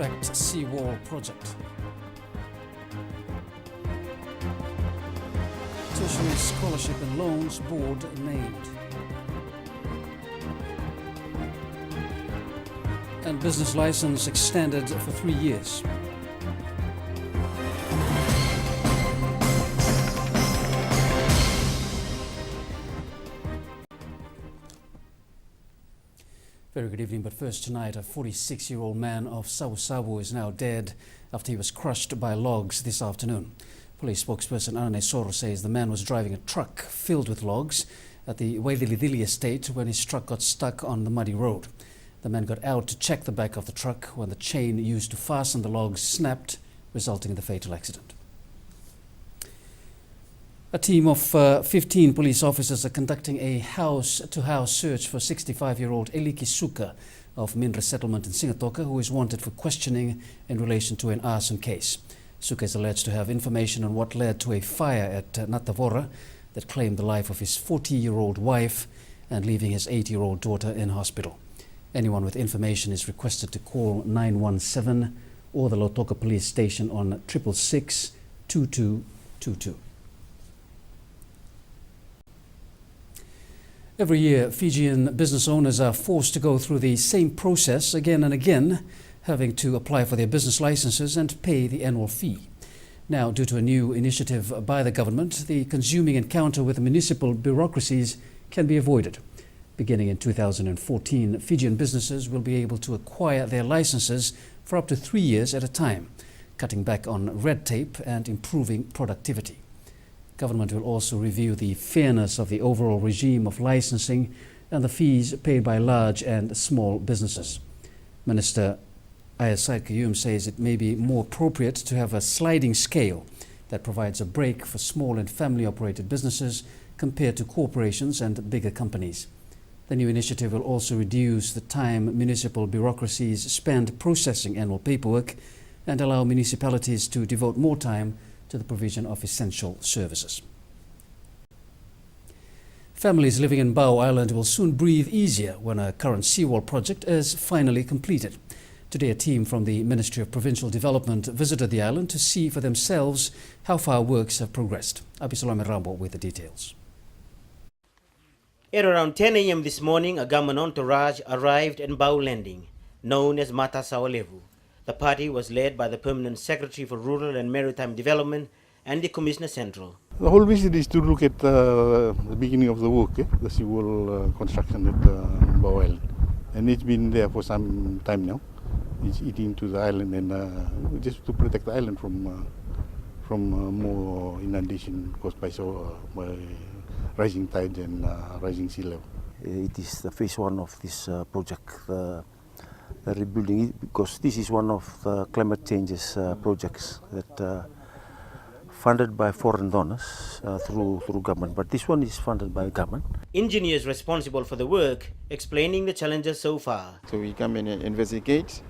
government-backed seawall project. Tertiary Scholarship and Loans Board named. And business license extended for 3 years. Very good evening, but first tonight, a 46-year-old man of Savu is now dead after he was crushed by logs this afternoon. Police spokesperson Anane Soro says the man was driving a truck filled with logs at the Waililidili estate when his truck got stuck on the muddy road. The man got out to check the back of the truck when the chain used to fasten the logs snapped, resulting in the fatal accident. A team of 15 police officers are conducting a house-to-house search for 65-year-old Eliki Suka of Mindre Settlement in Singatoka, who is wanted for questioning in relation to an arson case. Suka is alleged to have information on what led to a fire at Natavora that claimed the life of his 40-year-old wife and leaving his 8-year-old daughter in hospital. Anyone with information is requested to call 917 or the Lautoka police station on 666 2222. Every year, Fijian business owners are forced to go through the same process again and again, having to apply for their business licenses and pay the annual fee. Now, due to a new initiative by the government, the consuming encounter with municipal bureaucracies can be avoided. Beginning in 2014, Fijian businesses will be able to acquire their licenses for up to 3 years at a time, cutting back on red tape and improving productivity. Government will also review the fairness of the overall regime of licensing and the fees paid by large and small businesses. Minister Ayasai Kayum says it may be more appropriate to have a sliding scale that provides a break for small and family-operated businesses compared to corporations and bigger companies. The new initiative will also reduce the time municipal bureaucracies spend processing annual paperwork and allow municipalities to devote more time to the provision of essential services. Families living in Bau Island will soon breathe easier when a current seawall project is finally completed. Today, a team from the Ministry of Provincial Development visited the island to see for themselves how far works have progressed. Abisalome Rambo with the details. At around 10 a.m. this morning, a government entourage arrived in Bau Landing, known as Mata Saolevu. The party was led by the Permanent Secretary for Rural and Maritime Development and the Commissioner Central. The whole visit is to look at the beginning of the work, the seawall construction at Bau Island. And it's been there for some time now. It's eating to the island and just to protect the island from more inundation caused by rising tides and rising sea level. It is the phase one of this project, the rebuilding, because this is one of the climate changes projects that funded by foreign donors through government, but this one is funded by government. Engineers responsible for the work explaining the challenges so far. So we come in and investigate,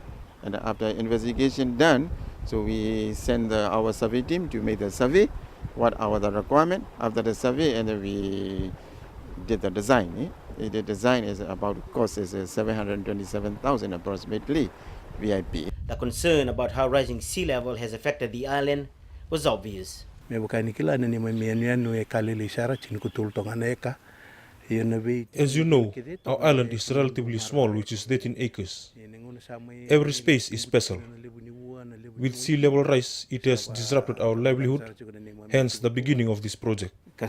and after investigation done, so we send our survey team to make the survey. What are the requirements after the survey, and then we did the design. The design is about cost is 727,000 approximately VIP. The concern about how rising sea level has affected the island was obvious. As you know, our island is relatively small, which is 13 acres. Every space is special. With sea level rise, it has disrupted our livelihood, hence the beginning of this project. The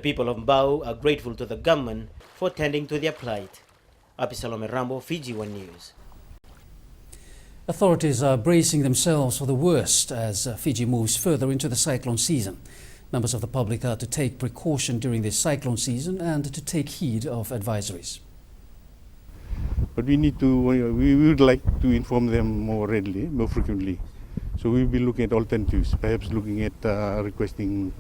people of Bau are grateful to the government for tending to their plight. Abisalome Rambo, Fiji One News. Authorities are bracing themselves for the worst as Fiji moves further into the cyclone season. Members of the public are to take precaution during this cyclone season and to take heed of advisories. But we would like to inform them more readily, more frequently. So we'll be looking at alternatives, perhaps looking at requesting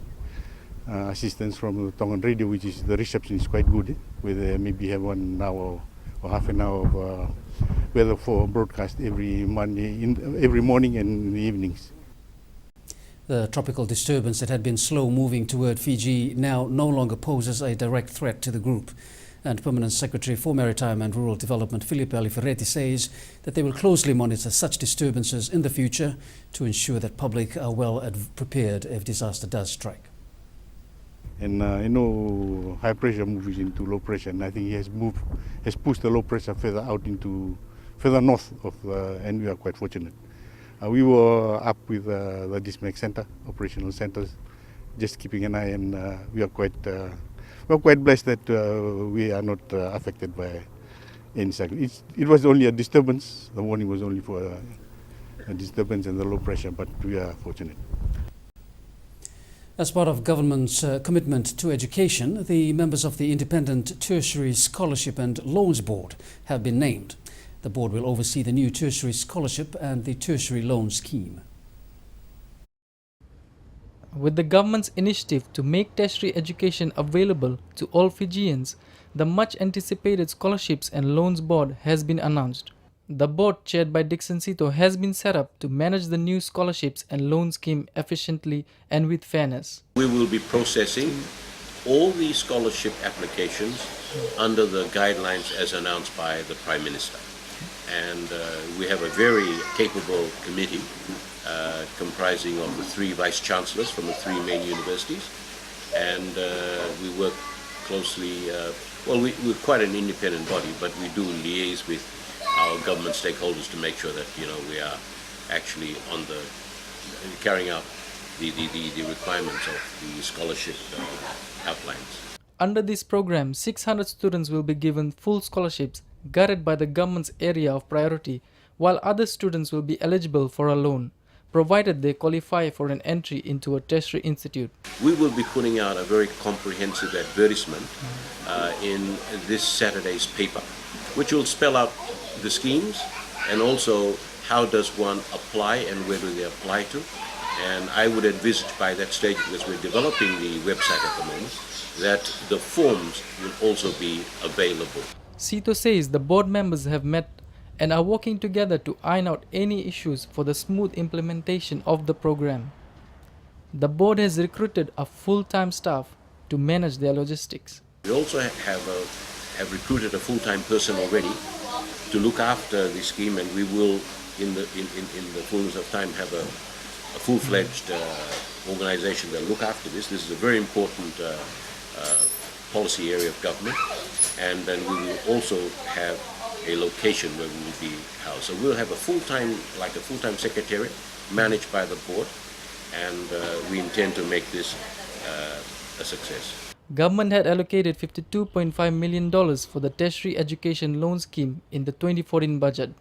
assistance from the Tongan radio, which is the reception is quite good, where they maybe have 1 hour or half an hour of weather for broadcast every morning and in the evenings. The tropical disturbance that had been slow moving toward Fiji now no longer poses a direct threat to the group. And Permanent Secretary for Maritime and Rural Development Filipe Aliferretti says that they will closely monitor such disturbances in the future to ensure that public are well prepared if disaster does strike. And high pressure moves into low pressure, and I think he has pushed the low pressure further north and we are quite fortunate. We were up with the DISMEC center, operational centers, just keeping an eye, and we are quite blessed that we are not affected by any cyclone. It was only a disturbance. The warning was only for a disturbance and the low pressure, but we are fortunate. As part of government's commitment to education, the members of the Independent Tertiary Scholarship and Loans Board have been named. The board will oversee the new tertiary scholarship and the tertiary loan scheme. With the government's initiative to make tertiary education available to all Fijians, the much-anticipated Scholarships and Loans Board has been announced. The board, chaired by Dixon Sito, has been set up to manage the new scholarships and loan scheme efficiently and with fairness. We will be processing all the scholarship applications under the guidelines as announced by the Prime Minister. And we have a very capable committee comprising of the 3 vice-chancellors from the 3 main universities. And we work closely, we're quite an independent body, but we do liaise with our government stakeholders to make sure that we are actually carrying out the requirements of the scholarship outlines. Under this program, 600 students will be given full scholarships guided by the government's area of priority, while other students will be eligible for a loan, provided they qualify for an entry into a tertiary institute. We will be putting out a very comprehensive advertisement in this Saturday's paper, which will spell out the schemes and also how does one apply and where do they apply to. And I would envisage by that stage, because we're developing the website at the moment, that the forms will also be available. Sito says the board members have met and are working together to iron out any issues for the smooth implementation of the program. The board has recruited a full-time staff to manage their logistics. We also have recruited a full-time person already to look after the scheme, and we will, in the fullness of time, have a full-fledged organization that look after this. This is a very important policy area of government, and then we will also have a location where we will be housed. So we'll have a full-time secretariat managed by the board, and we intend to make this a success. Government had allocated $52.5 million for the tertiary education loan scheme in the 2014 budget.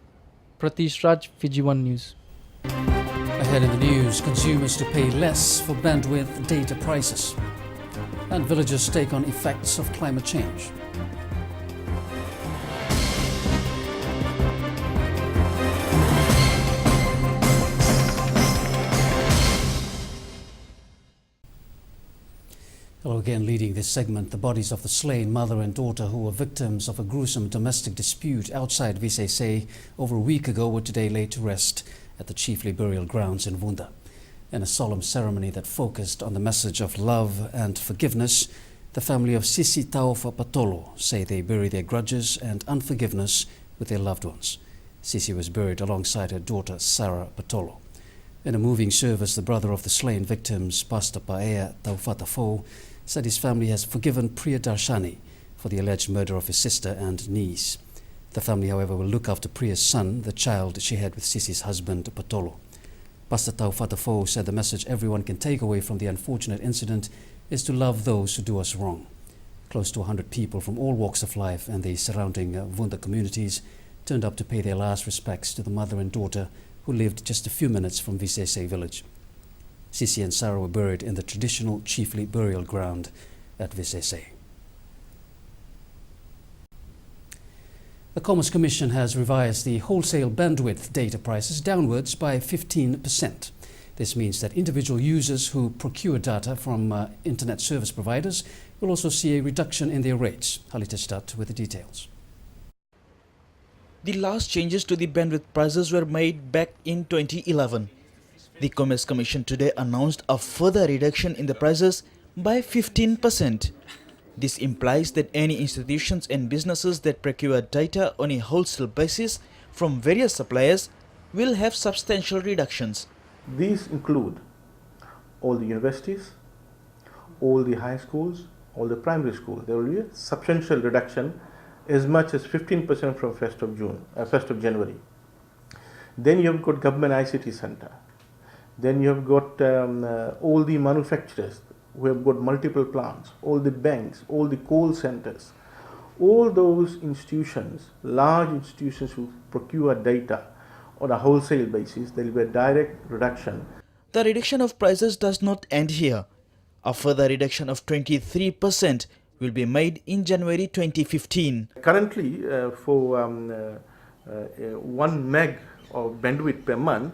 Pratish Raj, Fiji One News. Ahead in the news, consumers to pay less for bandwidth data prices. And villagers take on effects of climate change. Hello again. Leading this segment, the bodies of the slain mother and daughter who were victims of a gruesome domestic dispute outside Visese over a week ago were today laid to rest at the chiefly burial grounds in Vunda. In a solemn ceremony that focused on the message of love and forgiveness, the family of Sisi Taufa Patolo say they bury their grudges and unforgiveness with their loved ones. Sisi was buried alongside her daughter Sarah Patolo. In a moving service, the brother of the slain victims, Pastor Paea Taufatafo, said his family has forgiven Priya Darshani for the alleged murder of his sister and niece. The family, however, will look after Priya's son, the child she had with Sisi's husband, Patolo. Pastor Taufatafo said the message everyone can take away from the unfortunate incident is to love those who do us wrong. Close to 100 people from all walks of life and the surrounding Vunda communities turned up to pay their last respects to the mother and daughter who lived just a few minutes from Visese village. Sisi and Sarah were buried in the traditional chiefly burial ground at Visese. The Commerce Commission has revised the wholesale bandwidth data prices downwards by 15%. This means that individual users who procure data from internet service providers will also see a reduction in their rates. Halita Stadt with the details. The last changes to the bandwidth prices were made back in 2011. The Commerce Commission today announced a further reduction in the prices by 15%. This implies that any institutions and businesses that procure data on a wholesale basis from various suppliers will have substantial reductions. These include all the universities, all the high schools, all the primary schools. There will be a substantial reduction, as much as 15% from 1st of January. Then you have got government ICT center. Then you have got all the manufacturers who have got multiple plants, all the banks, all the coal centers. All those institutions, large institutions who procure data on a wholesale basis, there will be a direct reduction. The reduction of prices does not end here. A further reduction of 23% will be made in January 2015. Currently, for 1 meg of bandwidth per month,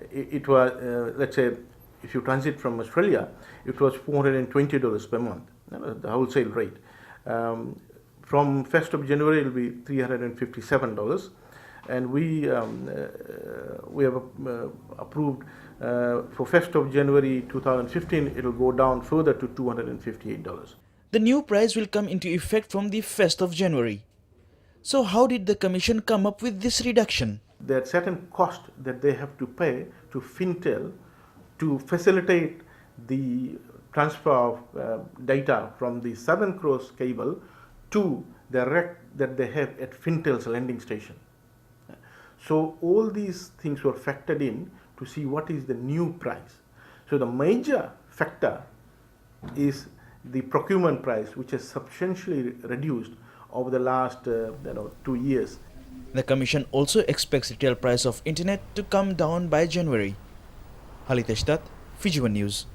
it was, let's say, if you transit from Australia, it was $420 per month, the wholesale rate. From 1st of January, it will be $357. And we have approved for 1st of January 2015, it will go down further to $258. The new price will come into effect from the 1st of January. So how did the Commission come up with this reduction? There are certain costs that they have to pay to Fintel to facilitate the transfer of data from the Southern Cross cable to the rec that they have at Fintel's landing station. So all these things were factored in to see what is the new price. So the major factor is the procurement price, which has substantially reduced over the last 2 years. The Commission also expects retail price of internet to come down by January. Halitesh Dutt, Fiji One News.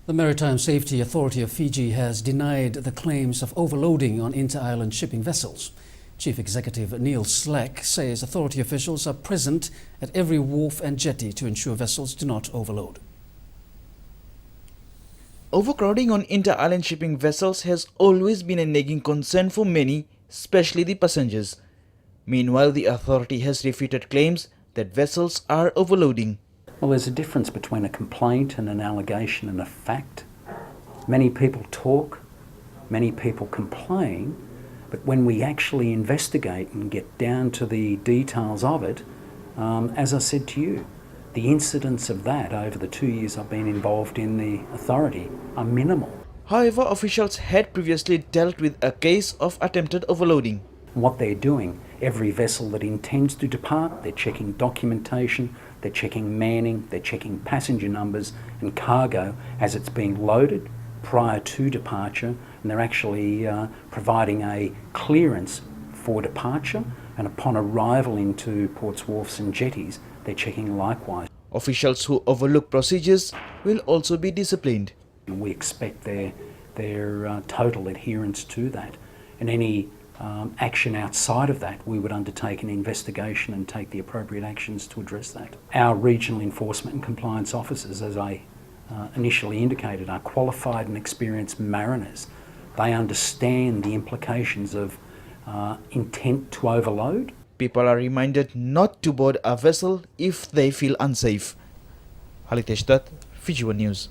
The Maritime Safety Authority of Fiji has denied the claims of overloading on inter-island shipping vessels. Chief Executive Neil Slack says authority officials are present at every wharf and jetty to ensure vessels do not overload. Overcrowding on inter-island shipping vessels has always been a nagging concern for many, especially the passengers. Meanwhile, the authority has refuted claims that vessels are overloading. Well, there's a difference between a complaint and an allegation and a fact. Many people talk, many people complain, but when we actually investigate and get down to the details of it, as I said to you, the incidents of that over the 2 years I've been involved in the authority are minimal. However, officials had previously dealt with a case of attempted overloading. What they're doing, every vessel that intends to depart, they're checking documentation, they're checking manning, they're checking passenger numbers and cargo as it's being loaded prior to departure, and they're actually providing a clearance for departure, and upon arrival into ports, wharfs and jetties, they're checking likewise. Officials who overlook procedures will also be disciplined. And we expect their total adherence to that, and any action outside of that, we would undertake an investigation and take the appropriate actions to address that. Our regional enforcement and compliance officers, as I initially indicated, are qualified and experienced mariners. They understand the implications of intent to overload. People are reminded not to board a vessel if they feel unsafe. Halitesh Dutt, Fiji One News.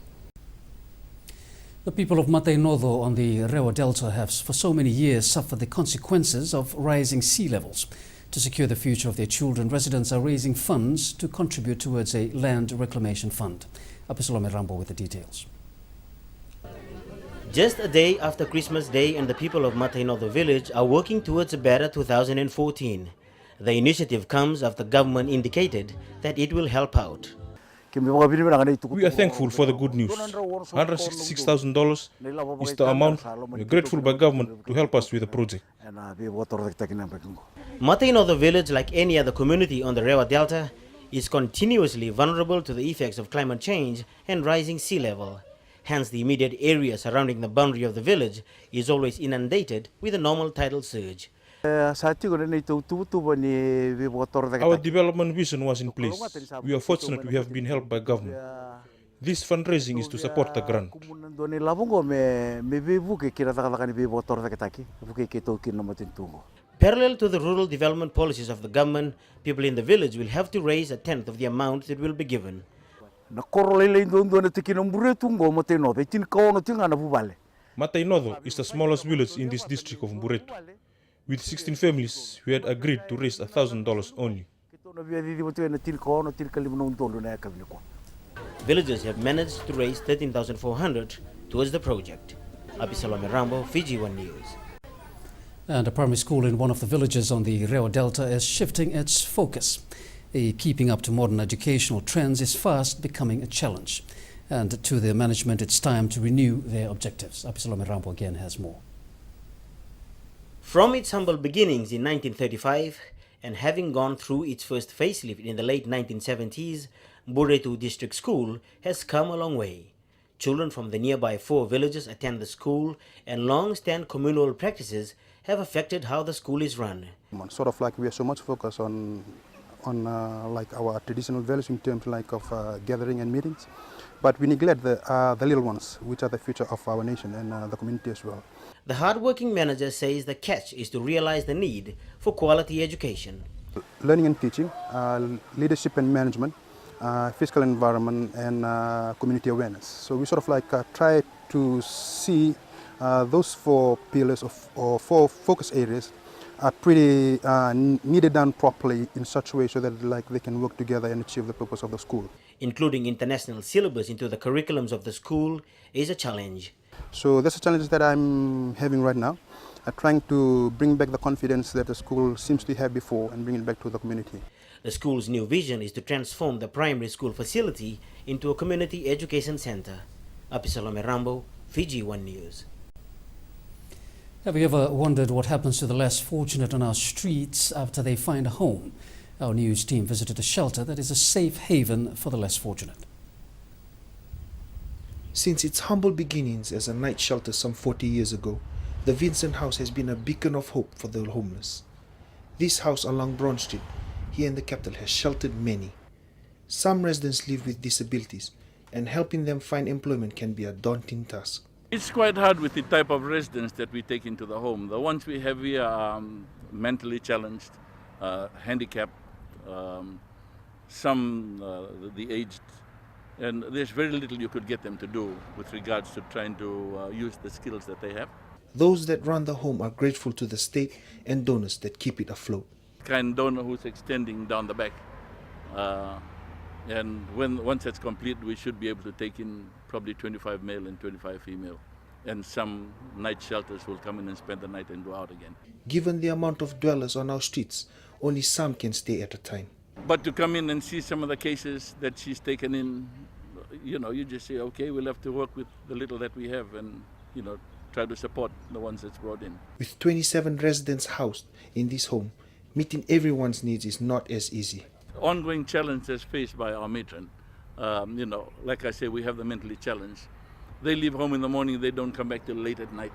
The people of Matenodo on the Rewa Delta have for so many years suffered the consequences of rising sea levels. To secure the future of their children, residents are raising funds to contribute towards a land reclamation fund. Apisolome Rambo with the details. Just a day after Christmas Day, and the people of Matenodo village are working towards a better 2014. The initiative comes after government indicated that it will help out. We are thankful for the good news. $166,000 is the amount. We are grateful by government to help us with the project. Matenodo village, like any other community on the Rewa Delta, is continuously vulnerable to the effects of climate change and rising sea level. Hence, the immediate area surrounding the boundary of the village is always inundated with a normal tidal surge. Our development vision was in place. We are fortunate we have been helped by government. This fundraising is to support the grant. Parallel to the rural development policies of the government, people in the village will have to raise a tenth of the amount that will be given. Matainodo is the smallest village in this district of Buretu. With 16 families, we had agreed to raise $1,000 only. Villagers have managed to raise $13,400 towards the project. Abisalome Rambo, Fiji One News. And a primary school in one of the villages on the Reo Delta is shifting its focus. Keeping up to modern educational trends is fast becoming a challenge. And to the management, it's time to renew their objectives. Abisalome Rambo again has more. From its humble beginnings in 1935 and having gone through its first facelift in the late 1970s, Buretu District School has come a long way. Children from the nearby 4 villages attend the school, and long-standing communal practices have affected how the school is run. Sort of like we are so much focused on like our traditional values in terms like of gathering and meetings, but we neglect the little ones, which are the future of our nation and the community as well. The hard-working manager says the catch is to realize the need for quality education. Learning and teaching, leadership and management, physical environment, and community awareness. So we sort of like try to see those 4 pillars or 4 focus areas are pretty needed done properly in such a way so that like they can work together and achieve the purpose of the school. Including international syllabus into the curriculums of the school is a challenge. So that's a challenge that I'm having right now, trying to bring back the confidence that the school seems to have before and bring it back to the community. The school's new vision is to transform the primary school facility into a community education center. Abisalome Rambo, Fiji One News. Have you ever wondered what happens to the less fortunate on our streets after they find a home? Our news team visited a shelter that is a safe haven for the less fortunate. Since its humble beginnings as a night shelter some 40 years ago, the Vincent House has been a beacon of hope for the homeless. This house along Brown Street, here in the capital, has sheltered many. Some residents live with disabilities, and helping them find employment can be a daunting task. It's quite hard with the type of residents that we take into the home. The ones we have here are mentally challenged, handicapped, some the aged, and there's very little you could get them to do with regards to trying to use the skills that they have. Those that run the home are grateful to the state and donors that keep it afloat. Kind donor who's extending down the back, and once that's complete, we should be able to take in probably 25 male and 25 female, and some night shelters will come in and spend the night and go out again. Given the amount of dwellers on our streets, only some can stay at a time. But to come in and see some of the cases that she's taken in, you just say, okay, we'll have to work with the little that we have and, try to support the ones that's brought in. With 27 residents housed in this home, meeting everyone's needs is not as easy. Ongoing challenges faced by our matron. Like I say, we have the mentally challenged. They leave home in the morning, they don't come back till late at night.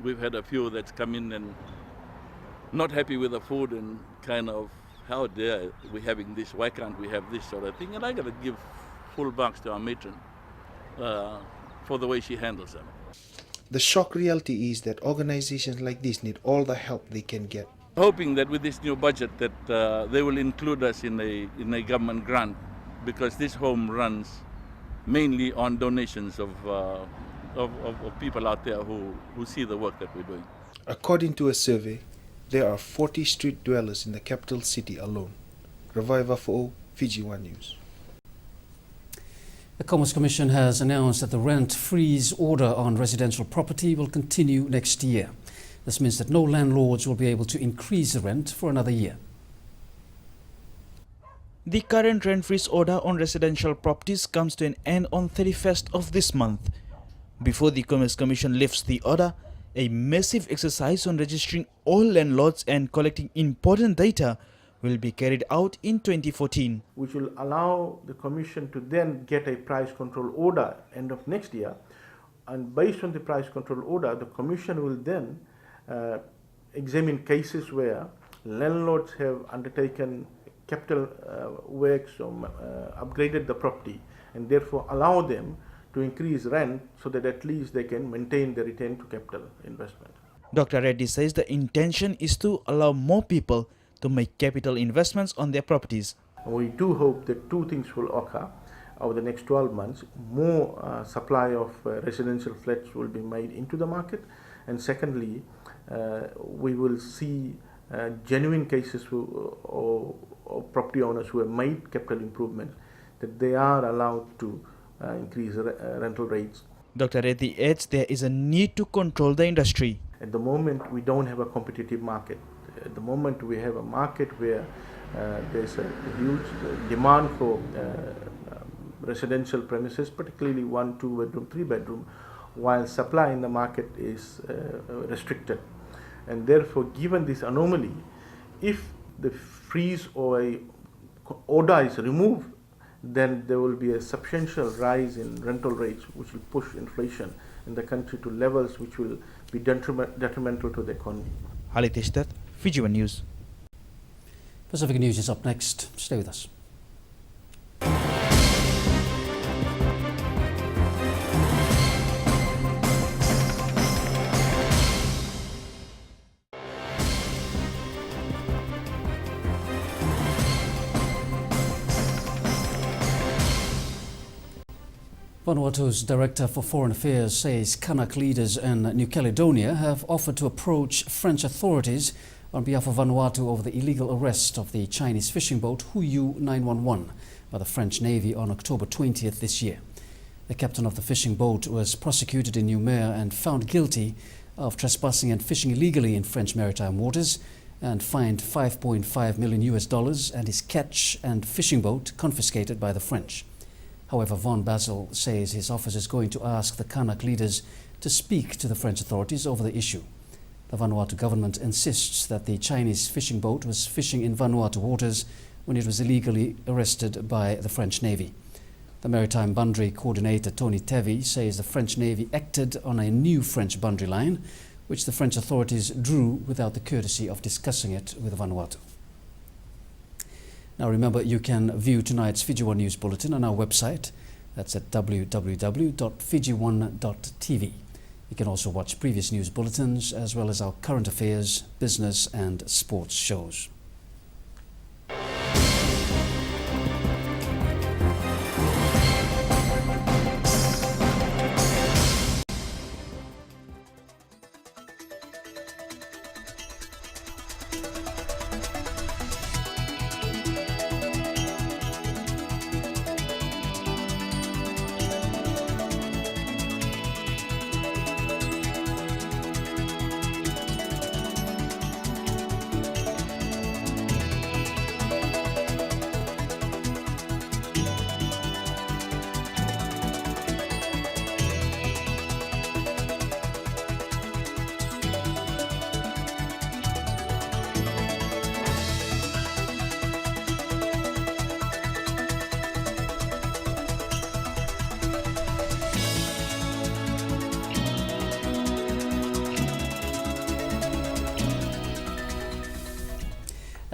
We've had a few that's come in and not happy with the food and kind of, how dare we having this, why can't we have this sort of thing? And I got to give full marks to our matron for the way she handles them. The shock reality is that organizations like this need all the help they can get. Hoping that with this new budget that they will include us in a government grant, because this home runs mainly on donations of people out there who see the work that we're doing. According to a survey, there are 40 street dwellers in the capital city alone. Reviver for Fiji One News. The Commerce Commission has announced that the rent freeze order on residential property will continue next year. This means that no landlords will be able to increase the rent for another year. The current rent freeze order on residential properties comes to an end on 31st of this month. Before the Commerce Commission lifts the order, a massive exercise on registering all landlords and collecting important data will be carried out in 2014. Which will allow the Commission to then get a price control order end of next year, and based on the price control order, the Commission will then examine cases where landlords have undertaken capital works or upgraded the property, and therefore allow them to increase rent so that at least they can maintain the return to capital investment. Dr. Reddy says the intention is to allow more people to make capital investments on their properties. We do hope that 2 things will occur. over the next 12 months, more supply of residential flats will be made into the market. And secondly, we will see genuine cases or property owners who have made capital improvements, that they are allowed to increase rental rates. Dr. Reddy adds there is a need to control the industry. At the moment, we don't have a competitive market. At the moment, we have a market where there's a huge demand for residential premises, particularly 1, 2 bedroom, 3 bedroom, while supply in the market is restricted. And therefore, given this anomaly, if the freeze or a order is removed, then there will be a substantial rise in rental rates, which will push inflation in the country to levels which will be detrimental to the economy. Halit Ishtat, Fiji One News. Pacific News is up next. Stay with us. Vanuatu's Director for Foreign Affairs says Kanak leaders in New Caledonia have offered to approach French authorities on behalf of Vanuatu over the illegal arrest of the Chinese fishing boat Huyu 911 by the French Navy on October 20th this year. The captain of the fishing boat was prosecuted in Noumea and found guilty of trespassing and fishing illegally in French maritime waters and fined $5.5 million and his catch and fishing boat confiscated by the French. However, Von Basel says his office is going to ask the Kanak leaders to speak to the French authorities over the issue. The Vanuatu government insists that the Chinese fishing boat was fishing in Vanuatu waters when it was illegally arrested by the French Navy. The Maritime Boundary Coordinator Tony Tevi says the French Navy acted on a new French boundary line, which the French authorities drew without the courtesy of discussing it with Vanuatu. Now remember, you can view tonight's Fiji One News Bulletin on our website. That's at www.fijione.tv. You can also watch previous news bulletins as well as our current affairs, business and sports shows.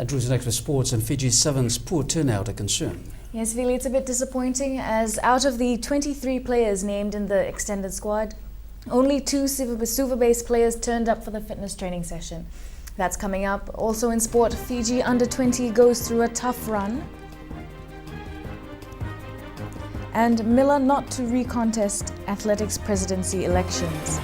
Drew's next with sports, and Fiji 7's poor turnout a concern. Yes, Vili, it's a bit disappointing as out of the 23 players named in the extended squad, only 2 Suva-based players turned up for the fitness training session. That's coming up. Also in sport, Fiji under-20 goes through a tough run. And Miller not to recontest athletics presidency elections.